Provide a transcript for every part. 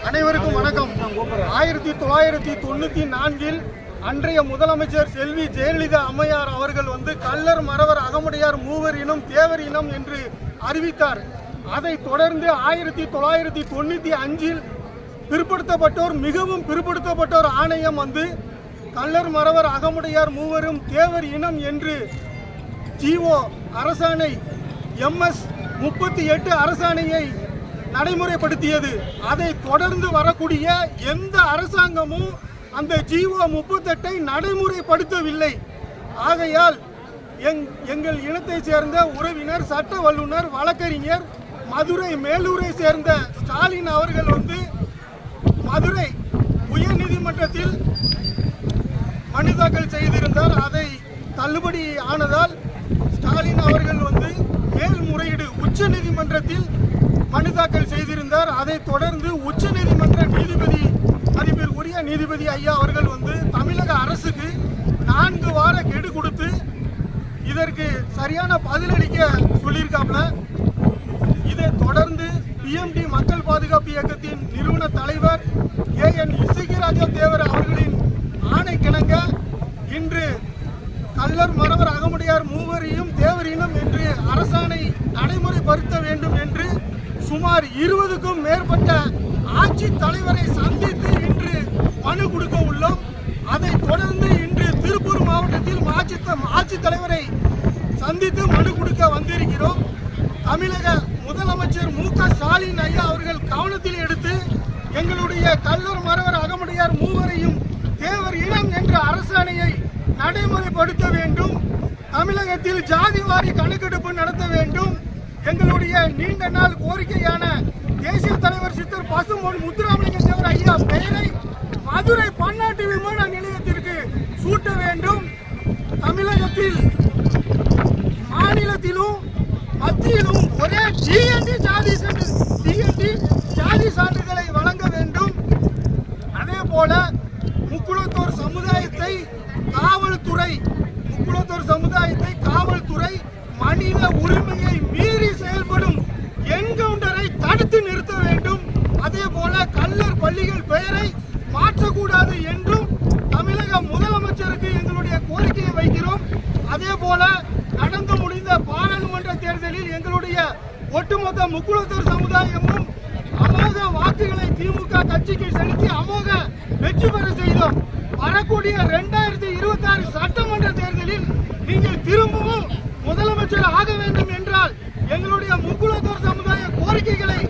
அனைவருக்கும் வணக்கம். 1994 அன்றைய முதலமைச்சர் செல்வி ஜெயலலிதா அம்மையார் அவர்கள் கள்ளர், மறவர், அகமுடையார் மூவர் இனம் தேவர் இனம் என்று அறிவித்தார். அதை தொடர்ந்து 1995 பிற்படுத்தப்பட்டோர், மிகவும் பிற்படுத்தப்பட்டோர் ஆணையம் கள்ளர், மறவர், அகமுடையார் மூவரும் தேவர் இனம் என்று ஜிஓ அரசாணை MS 38 அரசாணையை நடைமுறைப்படுத்தியது. அதை தொடர்ந்து வரக்கூடிய எந்த அரசாங்கமும் அந்த ஜிஓ 38 நடைமுறைப்படுத்தவில்லை. ஆகையால் எங்கள் இனத்தை சேர்ந்த உறவினர், சட்ட வல்லுநர், வழக்கறிஞர், மதுரை மேலூரை சேர்ந்த ஸ்டாலின் அவர்கள் மதுரை உயர்நீதிமன்றத்தில் மனு தாக்கல் செய்திருந்தார். அதை தள்ளுபடி ஆனதால் ஸ்டாலின் அவர்கள் மேல்முறையீடு உச்ச நீதிமன்றத்தில் மனு தாக்கல் செய்திருந்தார். அதை தொடர்ந்து உச்ச நீதிமன்ற நீதிபதி, மதிப்பிற்குரிய நீதிபதி ஐயா அவர்கள் தமிழக அரசுக்கு 4 வார கெடு கொடுத்து இதற்கு சரியான பதிலளிக்க சொல்லியிருக்காப்ல. இதை தொடர்ந்து PMD மக்கள் பாதுகாப்பு இயக்கத்தின் நிறுவன தலைவர் AN இசக்கிராஜா தேவர் அவர்களின் ஆணைக்கிணங்க இன்று கள்ளர், மறவர், அகமுடையார் மூவரையும் தேவர் இனம் என்று அரசாணை நடைமுறைப்படுத்த வேண்டும் என்று சுமார் 20க்கும் மேற்பட்ட ஆட்சி தலைவரை சந்தித்து இன்று மனு கொடுக்க உள்ளோம். அதை தொடர்ந்து இன்று திருப்பூர் மாவட்டத்தில் ஆட்சி தலைவரை சந்தித்து மனு கொடுக்க வந்திருக்கிறோம். தமிழக முதலமைச்சர் MK ஸ்டாலின் ஐயா அவர்கள் கவனத்தில் எடுத்து எங்களுடைய கள்ளர், மறவர், அகமுடையார் மூவரையும் தேவர் இனம் என்ற அரசாணையை நடைமுறைப்படுத்த வேண்டும். தமிழகத்தில் ஜாதிவாரி கணக்கெடுப்பு நடத்த வேண்டும். எங்களுடைய நீண்ட நாள் கோரிக்கையான தேசிய தலைவர் சித்தர் பசும்பொன் முத்துராமலிங்க தேவர் ஐயா பெயரை மதுரை பன்னாட்டு விமான நிலையத்திற்கு சூட்ட வேண்டும். தமிழகத்தில் மாநிலத்திலும் மத்தியிலும் ஒரே DND ஜாதி சான்றிதழை வழங்க வேண்டும். அதே போல முக்குளத்தோர் சமுதாயத்தை காவல்துறை மனித உரிமையை மீறி செயல்படும் என்கவுண்டரை தடுத்து நிறுத்த வேண்டும். அதே போல கள்ளர் பள்ளிகள் பெயரை மாற்றக்கூடாது என்றும் தமிழக முதலமைச்சருக்கு எங்களுடைய கோரிக்கையை வைக்கிறோம். அதே போல நடந்து முடிந்த பாராளுமன்ற தேர்தலில் எங்களுடைய ஒட்டுமொத்த முக்குளத்தோர் சமுதாயமும் அமோக வாக்குகளை திமுக கட்சிக்கு செலுத்தி அமோக வெற்றி பெற செய்தோம். வரக்கூடிய 2026 சட்டமன்ற தேர்தலில் நீங்கள் திரும்பவும் முதலமைச்சர் ஆக வேண்டும் என்றால் எங்களுடைய முக்குளத்தோர் சமுதாய கோரிக்கைகளை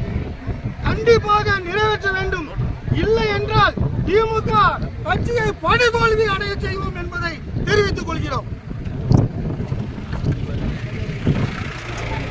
கண்டிப்பாக நிறைவேற்ற வேண்டும். இல்லை என்றால் திமுக கட்சியை படுதோல்வி அடைய செய்வோம் என்பதை தெரிவித்துக் கொள்கிறோம்.